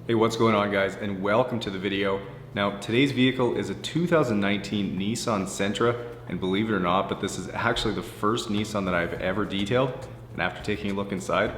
Hey, what's going on, guys, and welcome to the video. Now, today's vehicle is a 2019 Nissan Sentra, and believe it or not, but this is actually the first Nissan that I've ever detailed, and after taking a look inside,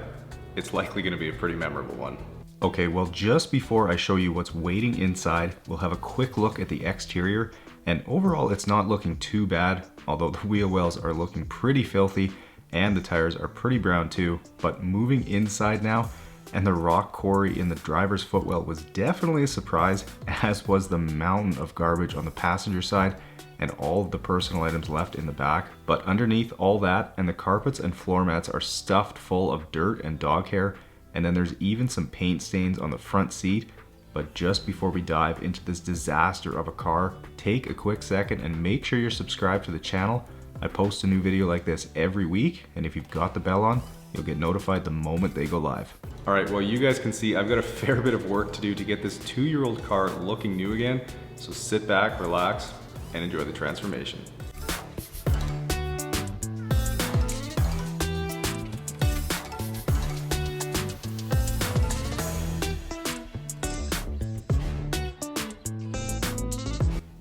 it's likely going to be a pretty memorable one. Okay, well, just before I show you what's waiting inside, we'll have a quick look at the exterior, and overall it's not looking too bad, although the wheel wells are looking pretty filthy, and the tires are pretty brown too. But moving inside now, and the rock quarry in the driver's footwell was definitely a surprise, as was the mountain of garbage on the passenger side and all of the personal items left in the back. But underneath all that, and the carpets and floor mats are stuffed full of dirt and dog hair, and then there's even some paint stains on the front seat. But just before we dive into this disaster of a car, take a quick second and make sure you're subscribed to the channel. I post a new video like this every week, and if you've got the bell on, you'll get notified the moment they go live. All right, well, you guys can see I've got a fair bit of work to do to get this 2-year-old car looking new again. So sit back, relax, and enjoy the transformation.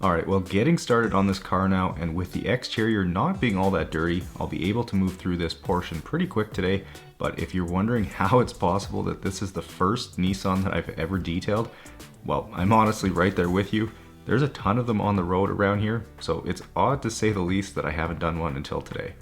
Alright, well, getting started on this car now, and with the exterior not being all that dirty, I'll be able to move through this portion pretty quick today. But if you're wondering how it's possible that this is the first Nissan that I've ever detailed, well, I'm honestly right there with you. There's a ton of them on the road around here, so it's odd to say the least that I haven't done one until today.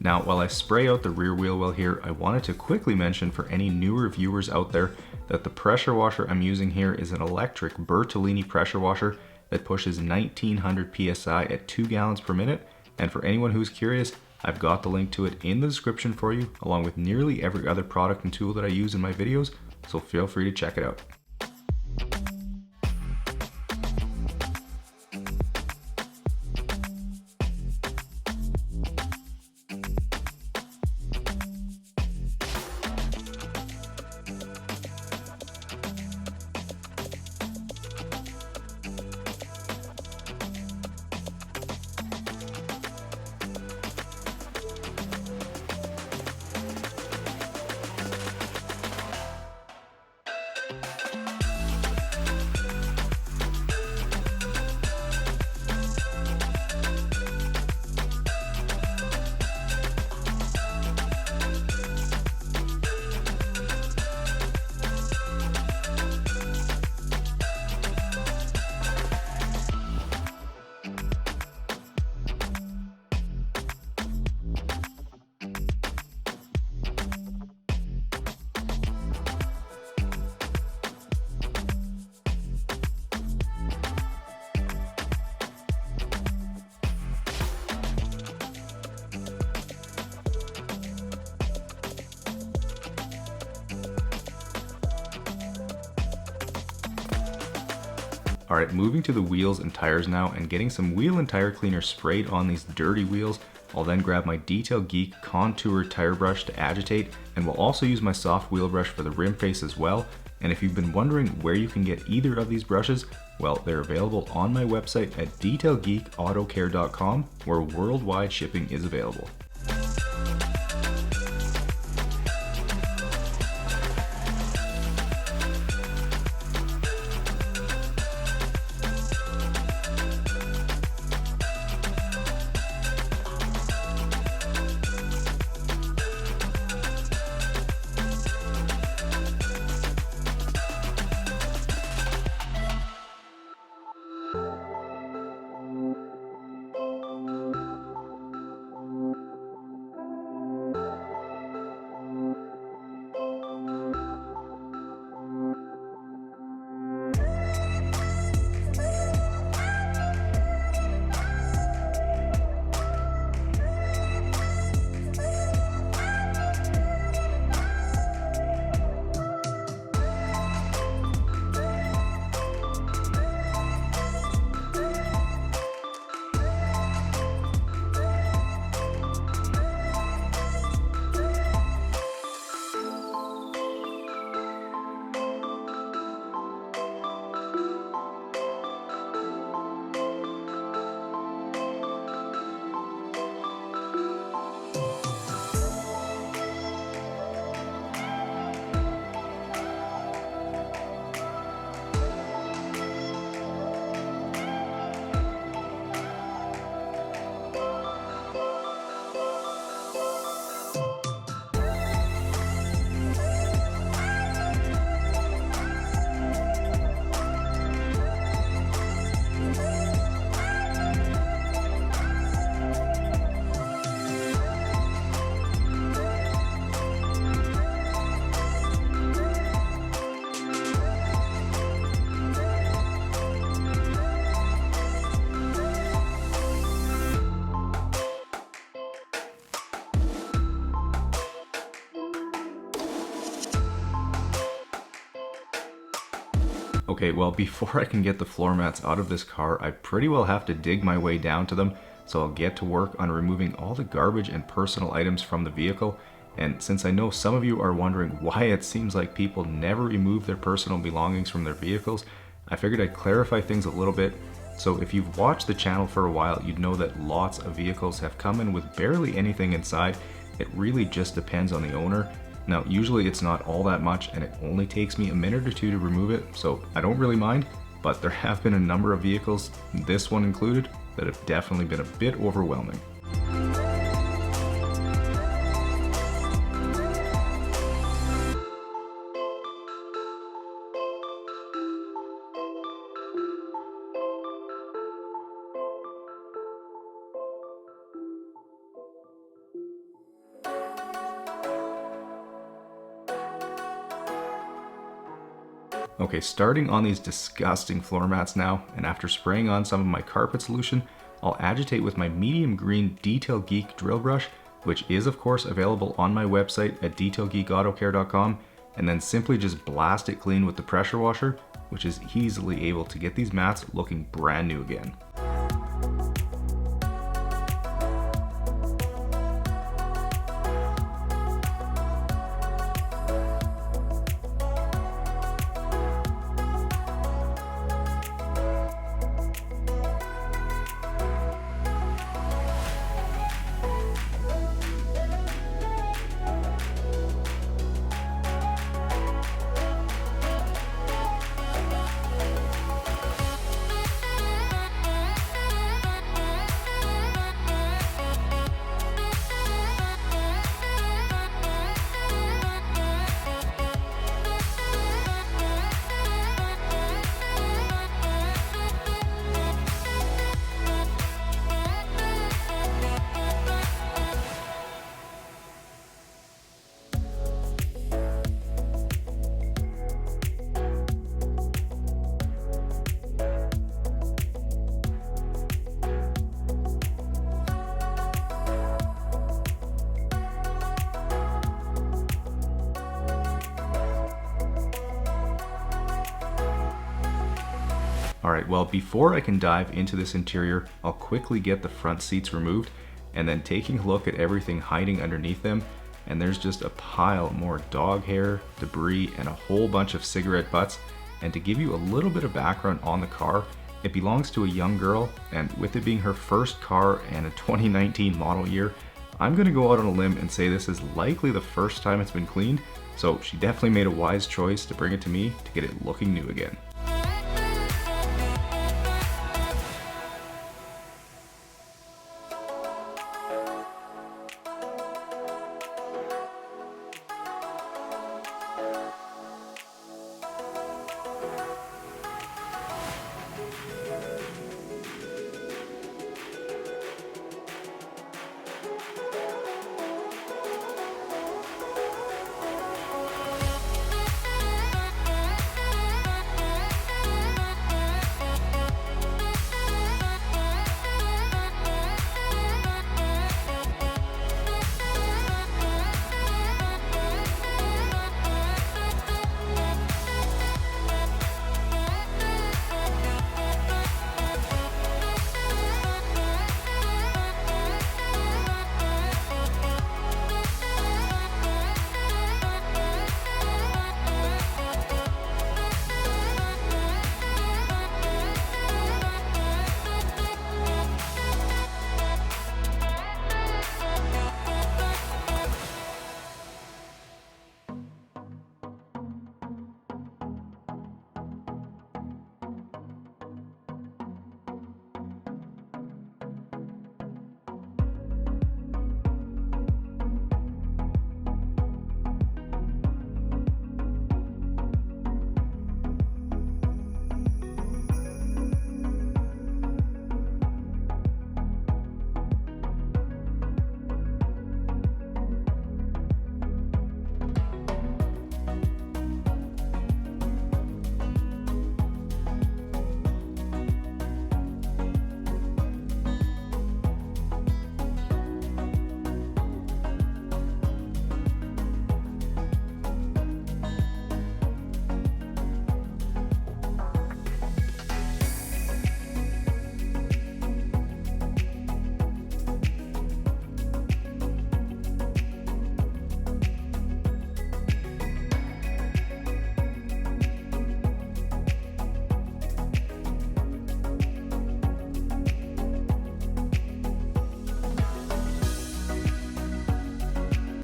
Now, while I spray out the rear wheel well here, I wanted to quickly mention for any newer viewers out there that the pressure washer I'm using here is an electric Bertolini pressure washer that pushes 1900 psi at 2 gallons per minute. And for anyone who's curious, I've got the link to it in the description for you, along with nearly every other product and tool that I use in my videos, so feel free to check it out. Alright, moving to the wheels and tires now, and getting some wheel and tire cleaner sprayed on these dirty wheels. I'll then grab my Detail Geek contour tire brush to agitate, and will also use my soft wheel brush for the rim face as well. And if you've been wondering where you can get either of these brushes, well, they're available on my website at detailgeekautocare.com, where worldwide shipping is available. Okay, well, before I can get the floor mats out of this car, I pretty well have to dig my way down to them, so I'll get to work on removing all the garbage and personal items from the vehicle. And since I know some of you are wondering why it seems like people never remove their personal belongings from their vehicles, I figured I'd clarify things a little bit. So if you've watched the channel for a while, you'd know that lots of vehicles have come in with barely anything inside. It really just depends on the owner. Now, usually it's not all that much and it only takes me a minute or two to remove it, so I don't really mind, but there have been a number of vehicles, this one included, that have definitely been a bit overwhelming. Okay, starting on these disgusting floor mats now, and after spraying on some of my carpet solution, I'll agitate with my medium green Detail Geek drill brush, which is of course available on my website at detailgeekautocare.com, and then simply just blast it clean with the pressure washer, which is easily able to get these mats looking brand new again. Alright, well, before I can dive into this interior, I'll quickly get the front seats removed, and then taking a look at everything hiding underneath them, and there's just a pile more dog hair, debris, and a whole bunch of cigarette butts. And to give you a little bit of background on the car, it belongs to a young girl, and with it being her first car and a 2019 model year, I'm going to go out on a limb and say this is likely the first time it's been cleaned, so she definitely made a wise choice to bring it to me to get it looking new again.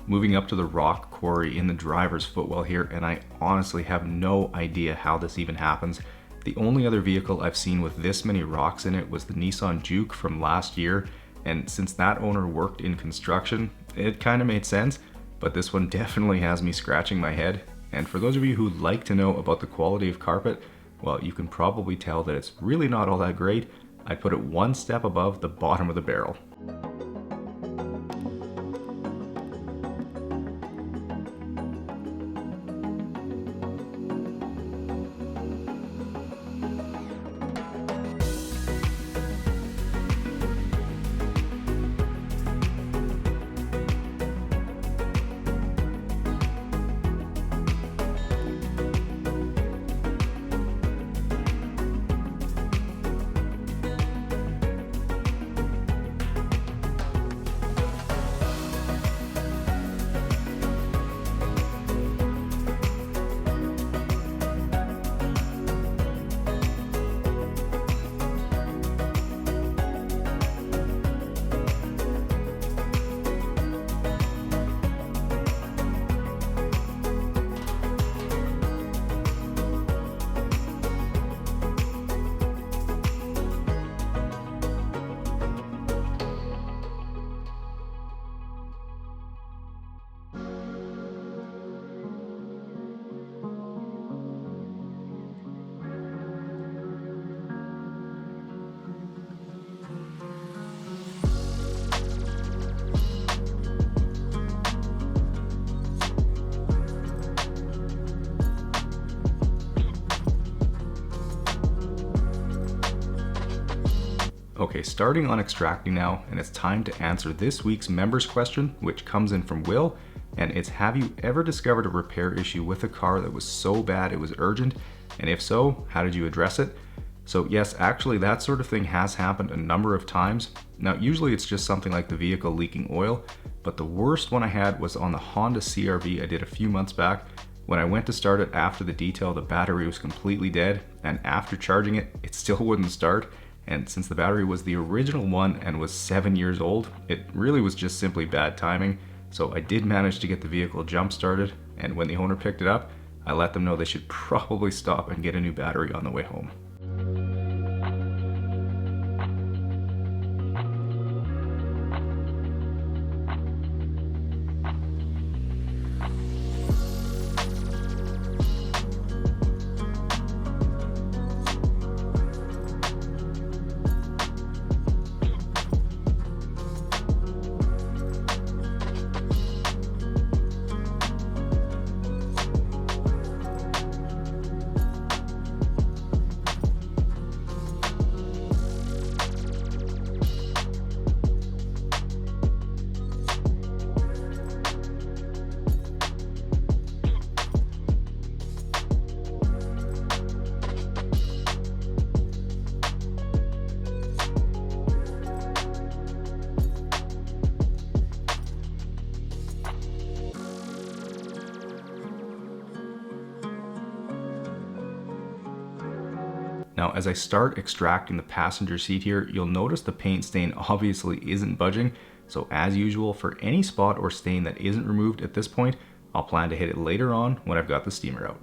moving up to the rock quarry in the driver's footwell here, and I honestly have no idea how this even happens. The only other vehicle I've seen with this many rocks in it was the Nissan Juke from last year, and since that owner worked in construction, it kind of made sense, but this one definitely has me scratching my head. And for those of you who like to know about the quality of carpet, well, you can probably tell that it's really not all that great. I'd put it one step above the bottom of the barrel. Okay, starting on extracting now, and it's time to answer this week's members question, which comes in from Will, and it's: have you ever discovered a repair issue with a car that was so bad it was urgent? And if so, how did you address it? So yes, actually that sort of thing has happened a number of times. Now usually it's just something like the vehicle leaking oil, but the worst one I had was on the Honda CR-V I did a few months back. When I went to start it after the detail, the battery was completely dead, and after charging it, it still wouldn't start. And since the battery was the original one and was 7 years old, it really was just simply bad timing. So I did manage to get the vehicle jump started, and when the owner picked it up, I let them know they should probably stop and get a new battery on the way home. Now, as I start extracting the passenger seat here, you'll notice the paint stain obviously isn't budging. So as usual, for any spot or stain that isn't removed at this point, I'll plan to hit it later on when I've got the steamer out.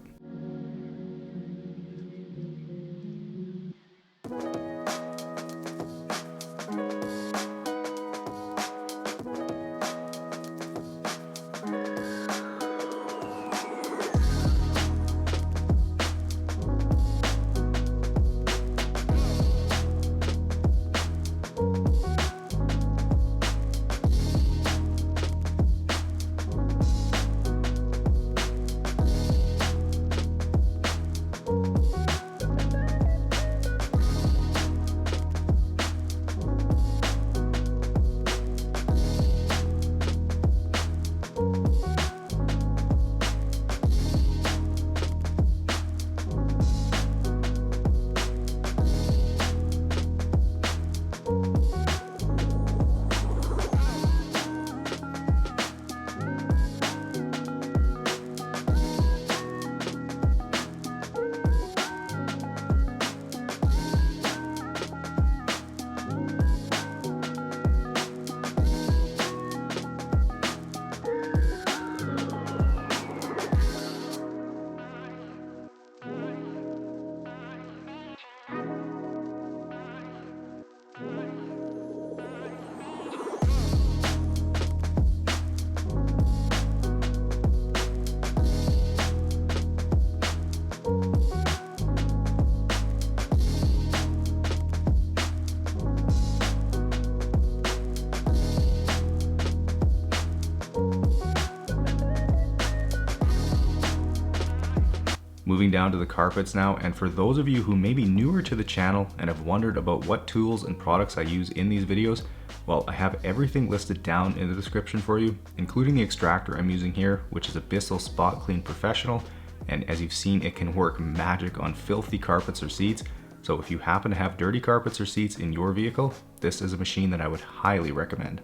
Moving down to the carpets now, and for those of you who may be newer to the channel and have wondered about what tools and products I use in these videos, well, I have everything listed down in the description for you, including the extractor I'm using here, which is a Bissell Spot Clean Professional, and as you've seen, it can work magic on filthy carpets or seats. So if you happen to have dirty carpets or seats in your vehicle, this is a machine that I would highly recommend.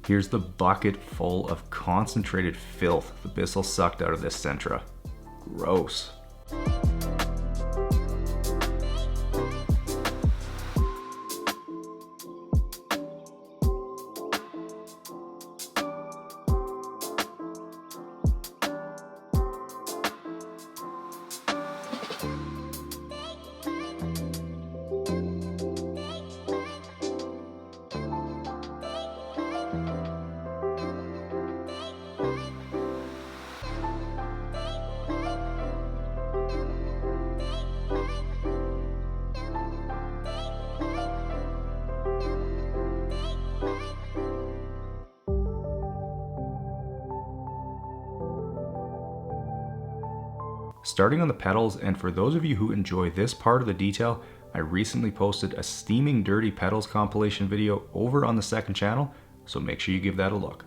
Here's the bucket full of concentrated filth the Bissell sucked out of this Sentra. Gross. Starting on the pedals, and for those of you who enjoy this part of the detail, I recently posted a steaming dirty pedals compilation video over on the second channel, so make sure you give that a look.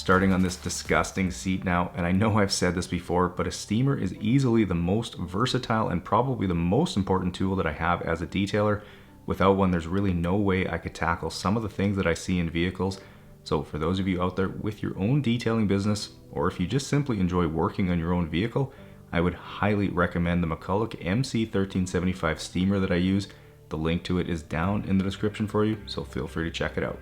Starting on this disgusting seat now, and I know I've said this before, but a steamer is easily the most versatile and probably the most important tool that I have as a detailer. Without one, there's really no way I could tackle some of the things that I see in vehicles. So for those of you out there with your own detailing business, or if you just simply enjoy working on your own vehicle, I would highly recommend the McCulloch MC1375 steamer that I use. The link to it is down in the description for you, so feel free to check it out.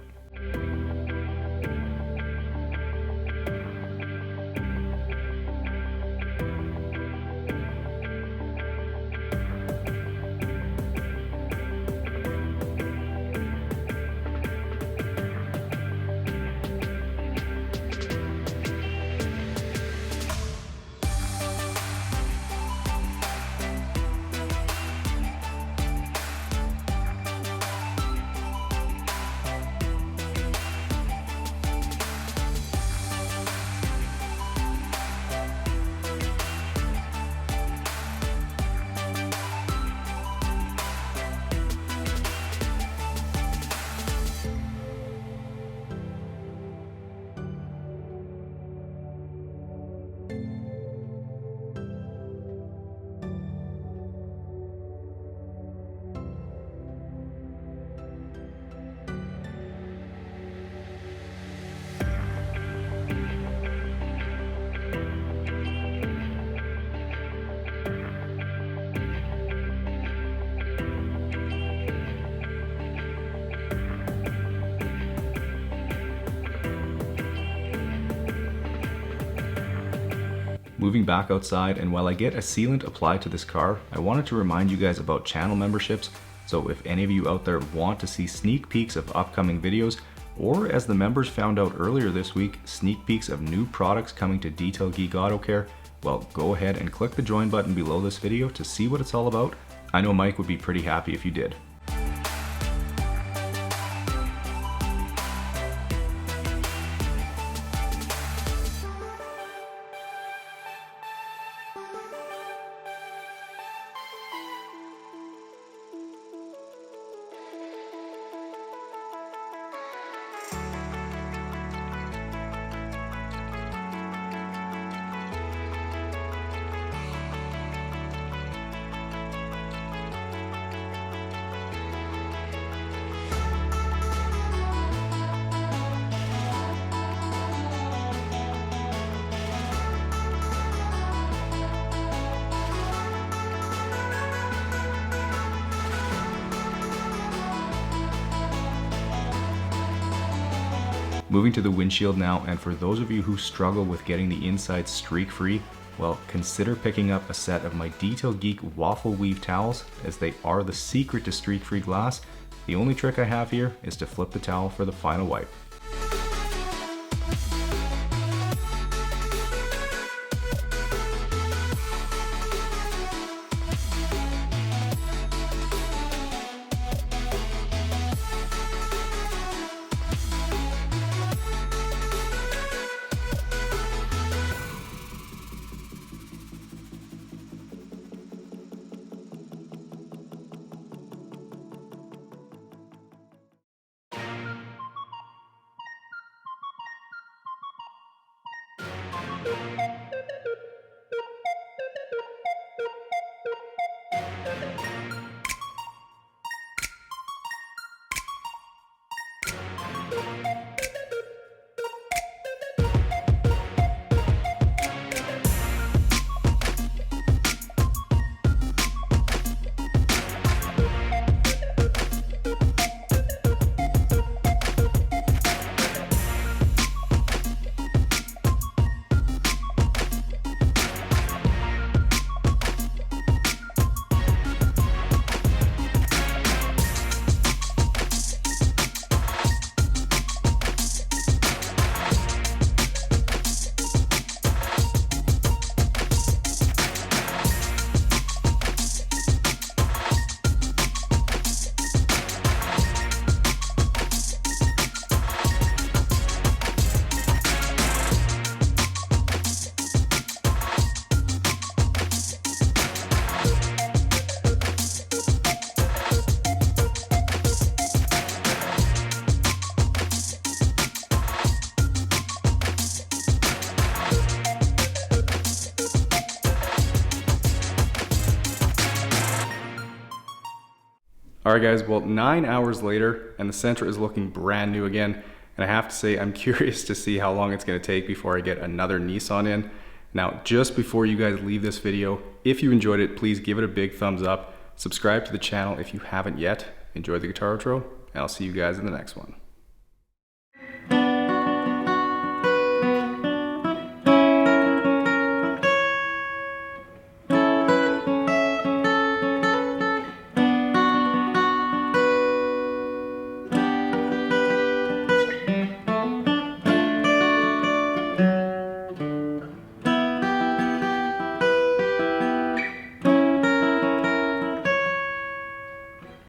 moving back outside, and while I get a sealant applied to this car, I wanted to remind you guys about channel memberships. So if any of you out there want to see sneak peeks of upcoming videos, or as the members found out earlier this week, sneak peeks of new products coming to Detail Geek Auto Care, well, go ahead and click the join button below this video to see what it's all about. I know Mike would be pretty happy if you did. Moving to the windshield now, and for those of you who struggle with getting the inside streak-free, well, consider picking up a set of my Detail Geek waffle weave towels, as they are the secret to streak-free glass. The only trick I have here is to flip the towel for the final wipe. Alright guys, well 9 hours later and the Sentra is looking brand new again, and I have to say I'm curious to see how long it's going to take before I get another Nissan in. Now just before you guys leave this video, if you enjoyed it, please give it a big thumbs up, subscribe to the channel if you haven't yet, enjoy the guitar outro, and I'll see you guys in the next one.